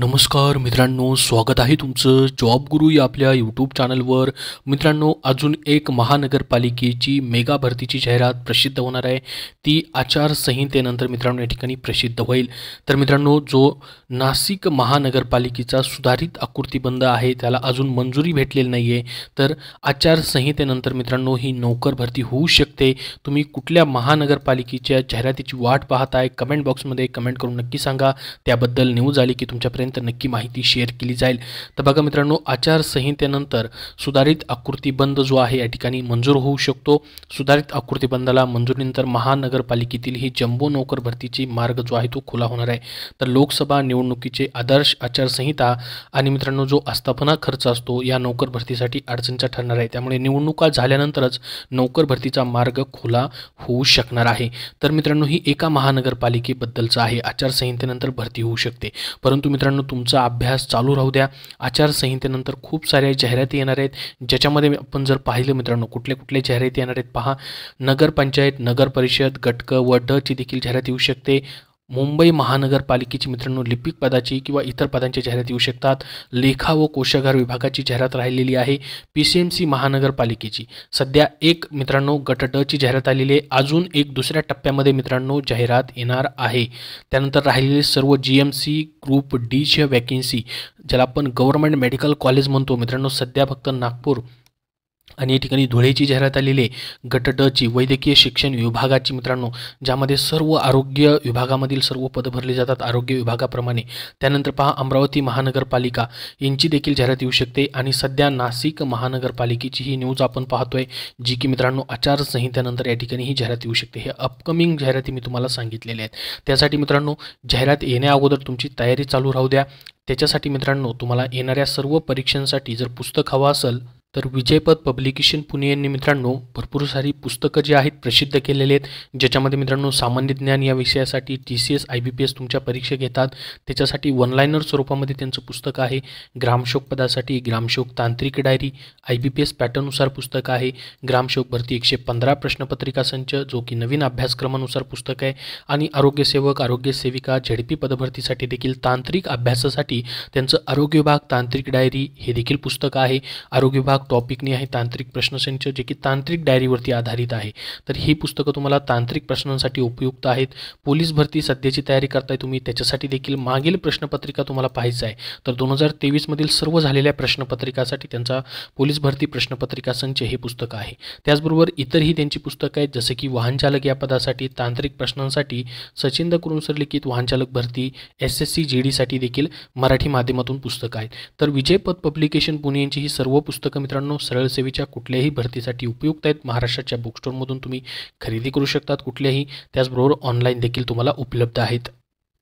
नमस्कार मित्रांनो, स्वागत आहे तुमचं जॉब गुरु या आपल्या यूट्यूब चॅनलवर। मित्रांनो, अजून एक महानगरपालिकेची मेगा भरतीची जाहिरात प्रसिद्ध होणार आहे। ती आचारसंहितेनंतर मित्रांनो या ठिकाणी प्रसिद्ध होईल। तर मित्रांनो, जो नाशिक महानगरपालिकेचा सुधारित आकृतिबंध आहे त्याला अजून मंजुरी भेटलेली नाही आहे। तर आचारसंहितेनंतर मित्रांनो ही नोकर भरती होऊ शकते। तुम्ही कुठल्या महानगरपालिकेच्या जाहिरातीची वाट पाहताय कमेंट बॉक्समध्ये कमेंट करून नक्की सांगा। त्याबद्दल न्यूज आली की तुमच्या नक्की माहिती शेअर केली जाईल। तर बघा मित्रांनो, आचारसंहितेनंतर सुधारित आकृतिबंध जो आहे या ठिकाणी मंजूर होऊ शकतो। सुधारित आकृतिबंधाला मंजुरीनंतर महानगरपालिकेतील ही जम्बो नोकर भरतीची मार्ग जो आहे तो खुला होणार आहे। तर लोकसभा निवडणुकीचे आदर्श आचारसंहिता आणि मित्रांनो जो आस्थापना खर्च असतो या नोकर भरतीसाठी अडचणीचा ठरणार आहे। त्यामुळे निवडणुका झाल्यानंतरच नोकर भरतीचा मार्ग खुला होऊ शकणार आहे। तर मित्रांनो, ही एका महानगरपालिकेबद्दलचं आहे। आचारसंहितेनंतर भरती होऊ शकते, परंतु मित्रांनो तुमचा अभ्यास चालू राहू द्या। आचारसंहितेनंतर खूप साऱ्या जाहिराती येणार आहेत, ज्याच्यामध्ये आपण जर पाहिलं मित्रांनो कुठले जाहिराती येणार आहेत पहा। नगरपंचायत, नगर परिषद, गटक व ड ची देखील जाहिरात येऊ शकते। मुंबई महानगरपालिकेची मित्रांनो लिपिक पदाची किंवा इतर पदांची जाहिरात येऊ शकतात। लेखा व कोषागार विभागाची जाहिरात राहिलेली आहे। PCMC महानगरपालिकेची सध्या एक मित्रांनो गट ड ची जाहिरात आलेली आहे। अजून एक दुसऱ्या टप्प्यामध्ये मित्रांनो जाहिरात येणार आहे। त्यानंतर राहिलेले सर्व GMC ग्रुप डी च्या वॅकन्सी, ज्याला आपण गव्हर्नमेंट मेडिकल कॉलेज म्हणतो मित्रांनो, सध्या फक्त नागपूर आणि या ठिकाणी धुळेची जाहिरात आलेली आहे। गट ड ची वैद्यकीय शिक्षण विभागाची मित्रांनो, ज्यामध्ये सर्व आरोग्य विभागामधील सर्व पद भरली जातात आरोग्य विभागाप्रमाणे। त्यानंतर पहा अमरावती महानगरपालिका यांची देखील जाहिरात येऊ शकते। आणि सध्या नाशिक महानगरपालिकेची ही न्यूज आपण पाहतोय, जी की मित्रांनो आचारसंहितेनंतर या ठिकाणी ही जाहिरात येऊ शकते। हे अपकमिंग जाहिराती मी तुम्हाला सांगितलेल्या आहेत। त्यासाठी मित्रांनो जाहिरात येण्या अगोदर तुमची तयारी चालू राहू द्या। त्याच्यासाठी मित्रांनो तुम्हाला येणाऱ्या सर्व परीक्षांसाठी जर पुस्तक हवं असेल तर विजयपथ पब्लिकेशन पुणे यांनी मित्रांनो भरपूर सारी पुस्तकं जी आहेत प्रसिद्ध केलेली आहेत, ज्याच्यामध्ये मित्रांनो सामान्य ज्ञान या विषयासाठी TCS IBPS तुमच्या परीक्षा घेतात। त्याच्यासाठी वन लाइनर स्वरूपामध्ये त्यांचं पुस्तक आहे। ग्रामसेवक पदासाठी ग्रामसेवक तांत्रिक डायरी IBPS पॅटर्ननुसार पुस्तक आहे। ग्रामसेवक भरती 115 प्रश्नपत्रिका संच, जो की नवीन अभ्यासक्रमानुसार पुस्तक आहे। आणि आरोग्यसेवक आरोग्य सेविका ZP पदभरतीसाठी देखील तांत्रिक अभ्यासासाठी त्यांचं आरोग्य विभाग तांत्रिक डायरी हे देखील पुस्तक आहे। आरोग्य विभाग टॉपिकनी आहे तांत्रिक प्रश्नसंच, जे की तांत्रिक डायरीवरती आधारित आहे। तर ही पुस्तकं तुम्हाला तांत्रिक प्रश्नांसाठी उपयुक्त आहेत। पोलीस भरती सध्याची तयारी करताय तुम्ही, त्याच्यासाठी देखील मागील प्रश्नपत्रिका तुम्हाला पाहायचं आहे तर 2023 मधील सर्व झालेल्या प्रश्नपत्रिकासाठी त्यांचा पोलीस भरती प्रश्नपत्रिका संच हे पुस्तक आहे। त्याचबरोबर इतरही त्यांची पुस्तकं आहेत, जसे की वाहन चालक या पदासाठी तांत्रिक प्रश्नांसाठी सचिन कुरुंसर लिखित वाहन चालक भरती SSC GD साठी देखील मराठी माध्यमातून पुस्तकं आहेत। तर विजयपथ पब्लिकेशन पुणे यांची ही सर्व पुस्तकं मित्रांनो सरळ सेवेच्या कुठल्याही भरतीसाठी उपयुक्त आहेत। महाराष्ट्राच्या बुक स्टोअरमधून तुम्ही खरेदी करू शकतात कुठल्याही, त्याचबरोबर ऑनलाईन देखील तुम्हाला उपलब्ध आहेत।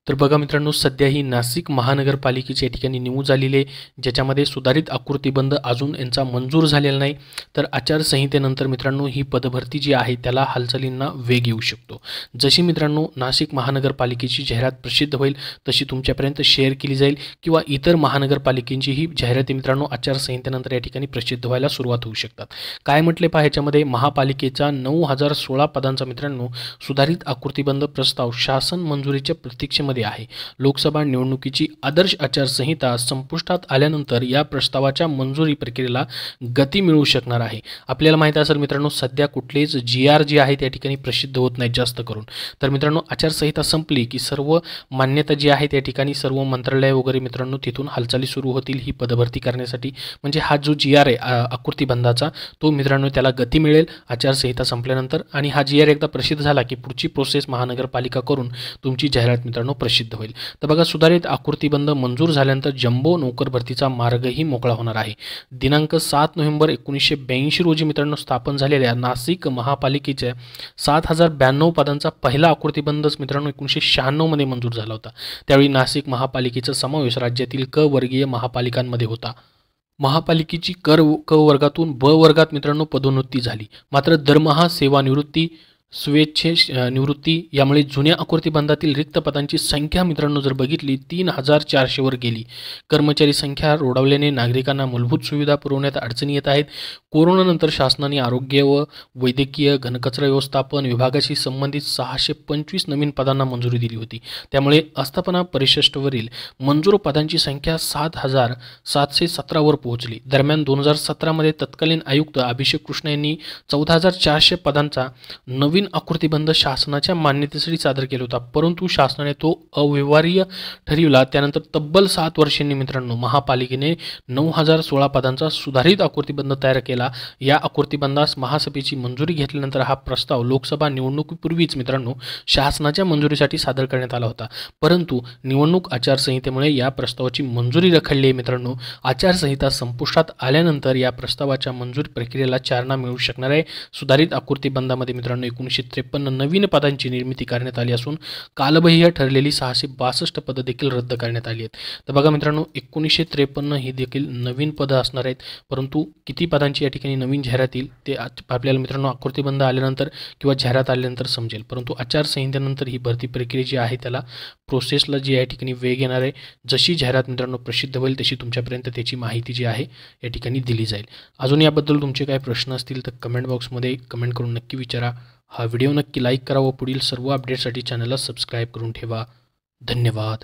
तर बघा मित्रांनो, सध्या ही नाशिक महानगरपालिकेची या ठिकाणी न्यूज आलेली आहे, ज्याच्यामध्ये सुधारित आकृतिबंध अजून यांचा मंजूर झालेला नाही। तर आचारसंहितेनंतर मित्रांनो ही पदभरती जी आहे त्याला हालचालींना वेग येऊ शकतो। जशी मित्रांनो नाशिक महानगरपालिकेची जाहिरात प्रसिद्ध होईल तशी तुमच्यापर्यंत शेअर केली जाईल, किंवा इतर महानगरपालिकेची ही जाहिराती मित्रांनो आचारसंहितेनंतर या ठिकाणी प्रसिद्ध व्हायला सुरुवात होऊ शकतात। काय म्हटले पहा, ह्याच्यामध्ये महापालिकेचा 9016 पदांचा मित्रांनो सुधारित आकृतिबंध प्रस्ताव शासन मंजुरीच्या प्रतीक्षेमध्ये आहे। लोकसभा निवडणुकीची आदर्श आचारसंहिता संपुष्टात आल्यानंतर या प्रस्तावाच्या मंजुरी प्रक्रियेला गती मिळू शकणार आहे। आपल्याला माहित असेल मित्रांनो, सध्या कुठलेच GR जे आहेत या ठिकाणी प्रसिद्ध होत नाही जास्त करून। तर मित्रांनो आचारसंहिता संपली की सर्व मान्यता जी आहे त्या ठिकाणी सर्व मंत्रालय वगैरे मित्रांनो तिथून हालचाली सुरू होतील ही पदभरती करण्यासाठी। म्हणजे हा जो GR आहे आकृतिबंधाचा तो मित्रांनो त्याला गती मिळेल आचारसंहिता संपल्यानंतर। आणि हा GR एकदा प्रसिद्ध झाला की पुढची प्रोसेस महानगरपालिका करून तुमची जाहिरात मित्रांनो प्रसिद्ध होईल। तर बघा, सुधारित आकृतिबंध मंजूर झाल्यानंतर जम्बो नोकर भरतीचा मार्गही मोकळा होणार आहे। दिनांक 7 नोव्हेंबर 1982 रोजी मित्रांनो स्थापन झालेल्या नाशिक महापालिकेच्या 7092 पदांचा पहिला आकृतिबंधच मित्रांनो 1996 मध्ये मंजूर झाला होता। त्यावेळी नाशिक महापालिकेचा समावेश राज्यातील क वर्गीय महापालिकांमध्ये होता। महापालिकेची क वर्गातून ब वर्गात मित्रांनो पदोन्नती झाली, मात्र दरमहा सेवानिवृत्ती निवृत्ती यामुळे जुन्या आकृती बंधातील रिक्त पदांची संख्या मित्रांनो जर बघितली 3400 वर गेली. कर्मचारी संख्या रोडावल्याने नागरिकांना मूलभूत सुविधा पुरवण्यात अडचणी येत आहेत. कोरोनानंतर शासनाने आरोग्य व वैद्यकीय घनकचरा व्यवस्थापन विभागाशी संबंधित 625 नवीन पदांना मंजुरी दिली होती. त्यामुळे आस्थापना परिशिष्टावरील मंजूर पदांची संख्या 7717 वर पोहोचली. दरम्यान 2017 मध्ये तत्कालीन आयुक्त अभिषेक कृष्ण यांनी 14400 पदांचा नवीन आकृतीबंध शासनाच्या मान्यतेसाठी सादर केला होता, परंतु शासनाने तो अव्यवहार्य ठरविला. त्यानंतर तब्बल 7 वर्षांनी मित्रांनो महापालिकेने 9016 पदांचा सुधारित आकृतीबंध तयार केला. या आकृतीबंधास महासभेची मंजुरी घेतल्यानंतर हा प्रस्ताव लोकसभा निवडणुकीपूर्वीच मित्रांनो शासनाच्या मंजुरीसाठी सादर करण्यात आला होता, परंतु निवडणूक आचारसंहितेमुळे या प्रस्तावाची मंजुरी रखडली आहे. मित्रांनो, आचारसंहिता संपुष्टात आल्यानंतर या प्रस्तावाच्या मंजुरी प्रक्रियेला चालना मिळू शकणार आहे. सुधारित आकृतीबंधामध्ये मित्रांनो 1953 नवीन पदांची निर्मिती करण्यात आली असून कालबाह्य ठरलेली 662 पदं देखील रद्द करण्यात आली आहेत. तर बघा मित्रांनो, 1953 ही देखील नवीन पदं असणार आहेत, परंतु किती पदांची या ठिकाणी नवीन जाहिरात येईल ते आपल्याला मित्रांनो आकृतीबंध आल्यानंतर किंवा जाहिरात आल्यानंतर समजेल. परंतु आचारसंहितेनंतर ही भरती प्रक्रिया जी आहे त्याला प्रोसेसला जी या ठिकाणी वेग येणार आहे. जशी जाहिरात मित्रांनो प्रसिद्ध होईल तशी तुमच्यापर्यंत त्याची माहिती जी आहे या ठिकाणी दिली जाईल. अजून याबद्दल तुमचे काही प्रश्न असतील तर कमेंट बॉक्समध्ये कमेंट करून नक्की विचारा. हा व्हिडिओ नक्की लाईक करा व पुढील सर्व अपडेट्ससाठी चॅनलला सबस्क्राईब करून ठेवा. धन्यवाद.